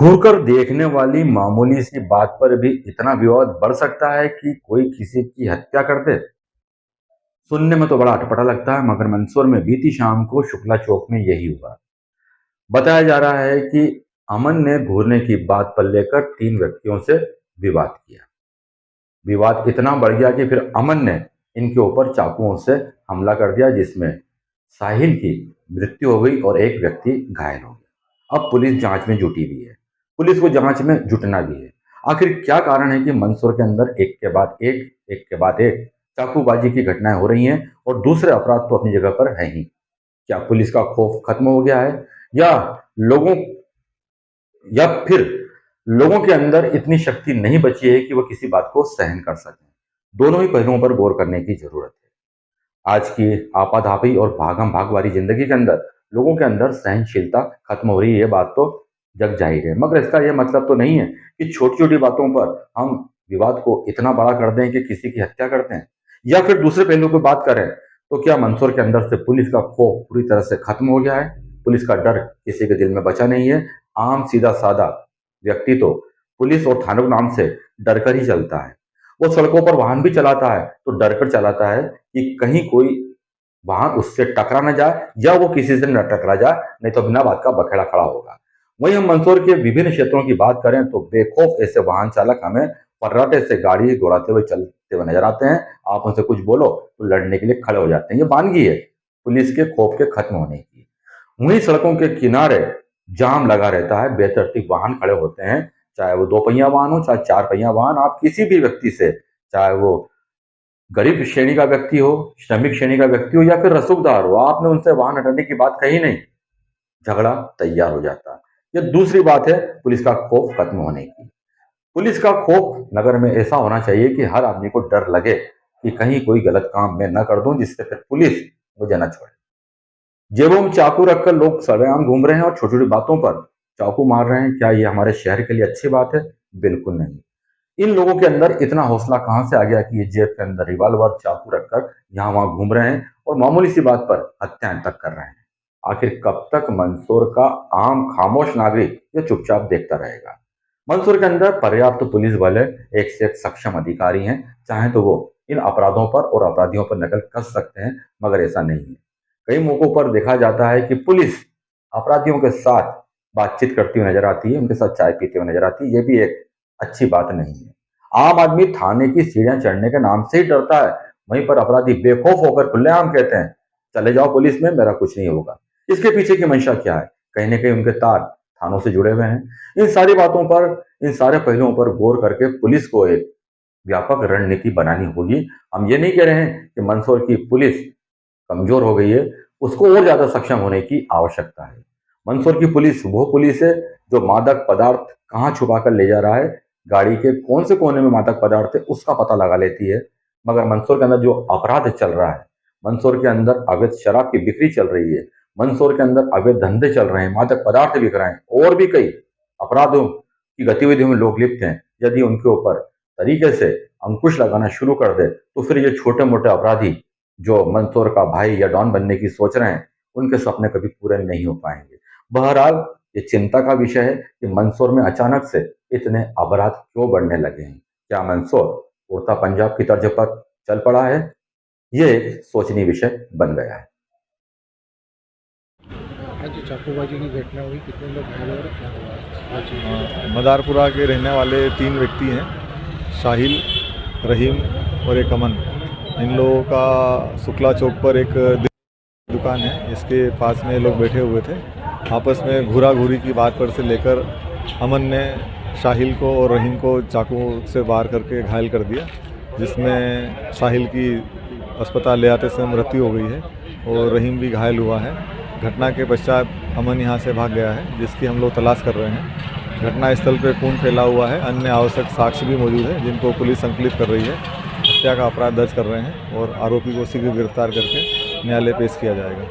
घूरकर देखने वाली मामूली सी बात पर भी इतना विवाद बढ़ सकता है कि कोई किसी की हत्या कर दे। सुनने में तो बड़ा अटपटा लगता है, मगर मंदसौर में बीती शाम को शुक्ला चौक में यही हुआ। बताया जा रहा है कि अमन ने घूरने की बात पर लेकर 3 व्यक्तियों से विवाद किया। विवाद इतना बढ़ गया कि फिर अमन ने इनके ऊपर चाकुओं से हमला कर दिया, जिसमें साहिल की मृत्यु हो गई और एक व्यक्ति घायल हो गया। अब पुलिस जांच में जुटी हुई है। पुलिस को जांच में जुटना भी है। आखिर क्या कारण है कि मंदसौर के अंदर एक के बाद एक चाकूबाजी की घटनाएं हो रही हैं और दूसरे अपराध तो अपनी जगह पर है ही। क्या पुलिस का खौफ खत्म हो गया है, या लोगों या फिर लोगों के अंदर इतनी शक्ति नहीं बची है कि वह किसी बात को सहन कर सकें? दोनों ही पहलुओं पर गौर करने की जरूरत है। आज की आपाधापी और भागम भाग वाली जिंदगी के अंदर लोगों के अंदर सहनशीलता खत्म हो रही है, बात तो जग जाहिर है। मगर इसका यह मतलब तो नहीं है कि छोटी छोटी बातों पर हम विवाद को इतना बड़ा कर दें कि किसी की हत्या करते हैं। या फिर दूसरे पहलू पर बात करें तो क्या मंदसौर के अंदर से पुलिस का खौफ पूरी तरह से खत्म हो गया है? पुलिस का डर किसी के दिल में बचा नहीं है। आम सीधा सादा व्यक्ति तो पुलिस और थानों के नाम से डरकर ही चलता है। वो सड़कों पर वाहन भी चलाता है तो डरकर चलाता है कि कहीं कोई वाहन उससे टकरा न जाए या वो किसी से न टकरा जाए, नहीं तो बिना बात का बखेड़ा खड़ा होगा। वहीं हम मंदसौर के विभिन्न क्षेत्रों की बात करें तो बेखौफ ऐसे वाहन चालक हमें फर्राटे से गाड़ी दौड़ाते हुए चलते हुए नजर आते हैं। आप उनसे कुछ बोलो तो लड़ने के लिए खड़े हो जाते हैं। ये वानगी है पुलिस के खौफ के खत्म होने की। वहीं सड़कों के किनारे जाम लगा रहता है, बेतरतीब वाहन खड़े होते हैं, चाहे वो 2 पहिया वाहन हो, चाहे 4 पहिया वाहन। आप किसी भी व्यक्ति से, चाहे वो गरीब श्रेणी का व्यक्ति हो, श्रमिक श्रेणी का व्यक्ति हो या फिर रसूखदार हो, आपने उनसे वाहन हटाने की बात कही नहीं, झगड़ा तैयार हो जाता है। ये दूसरी बात है पुलिस का खौफ खत्म होने की। पुलिस का खौफ नगर में ऐसा होना चाहिए कि हर आदमी को डर लगे कि कहीं कोई गलत काम मैं न कर दूं जिससे फिर पुलिस मुझे न छोड़े। जेबों में चाकू रखकर लोग सरेआम घूम रहे हैं और छोटी छोटी बातों पर चाकू मार रहे हैं। क्या ये हमारे शहर के लिए अच्छी बात है? बिल्कुल नहीं। इन लोगों के अंदर इतना हौसला कहां से आ गया कि ये जेब के अंदर रिवॉल्वर चाकू रखकर यहाँ वहां घूम रहे हैं और मामूली सी बात पर हत्याएं तक कर रहे हैं? आखिर कब तक मंदसौर का आम खामोश नागरिक ये चुपचाप देखता रहेगा? मंदसौर के अंदर पर्याप्त पुलिस बल है, एक से एक सक्षम अधिकारी हैं, चाहे तो वो इन अपराधों पर और अपराधियों पर नकल कस सकते हैं, मगर ऐसा नहीं है। कई मौकों पर देखा जाता है कि पुलिस अपराधियों के साथ बातचीत करती हुई नजर आती है, उनके साथ चाय पीते हुए नजर आती है। ये भी एक अच्छी बात नहीं है। आम आदमी थाने की सीढ़ियां चढ़ने के नाम से ही डरता है, वहीं पर अपराधी बेखौफ होकर खुलेआम कहते हैं चले जाओ पुलिस में, मेरा कुछ नहीं होगा। इसके पीछे की मंशा क्या है? कहीं ना कहीं उनके तार थानों से जुड़े हुए हैं। इन सारी बातों पर, इन सारे पहलुओं पर गौर करके पुलिस को एक व्यापक रणनीति बनानी होगी। हम ये नहीं कह रहे हैं कि मंदसौर की पुलिस कमजोर हो गई है, उसको और ज्यादा सक्षम होने की आवश्यकता है। मंदसौर की पुलिस वो पुलिस है जो मादक पदार्थ कहाँ छुपा कर ले जा रहा है, गाड़ी के कौन से कोने में मादक पदार्थ है उसका पता लगा लेती है। मगर मंदसौर के अंदर जो अपराध चल रहा है, मंदसौर के अंदर अवैध शराब की बिक्री चल रही है, मंदसौर के अंदर अवैध धंधे चल रहे हैं, मादक पदार्थ बिक रहे हैं, और भी कई अपराधों की गतिविधियों में लोग लिप्त हैं। यदि उनके ऊपर तरीके से अंकुश लगाना शुरू कर दे तो फिर ये छोटे मोटे अपराधी जो मंदसौर का भाई या डॉन बनने की सोच रहे हैं, उनके सपने कभी पूरे नहीं हो पाएंगे। बहरहाल ये चिंता का विषय है कि मंदसौर में अचानक से इतने अपराध क्यों बढ़ने लगे हैं। क्या मंदसौर उड़ता पंजाब की तर्ज पर चल पड़ा है? ये एक सोचनीय विषय बन गया है। आज जो चाकूबाजी की घटना हुई, कितने लोग घायल हुए, क्या हुआ? मदारपुरा के रहने वाले 3 व्यक्ति हैं, साहिल, रहीम और एक अमन। इन लोगों का शुक्ला चौक पर एक दुकान है, इसके पास में लोग बैठे हुए थे। आपस में घूरा घूरी की बात पर से लेकर अमन ने साहिल को और रहीम को चाकू से वार करके घायल कर दिया, जिसमें साहिल की अस्पताल ले आते समय मृत्यु हो गई है और रहीम भी घायल हुआ है। घटना के पश्चात अमन यहाँ से भाग गया है, जिसकी हम लोग तलाश कर रहे हैं। घटना स्थल पर खून फैला हुआ है, अन्य आवश्यक साक्ष्य भी मौजूद है जिनको पुलिस संकलित कर रही है। हत्या का अपराध दर्ज कर रहे हैं और आरोपी को शीघ्र गिरफ्तार करके न्यायालय पेश किया जाएगा।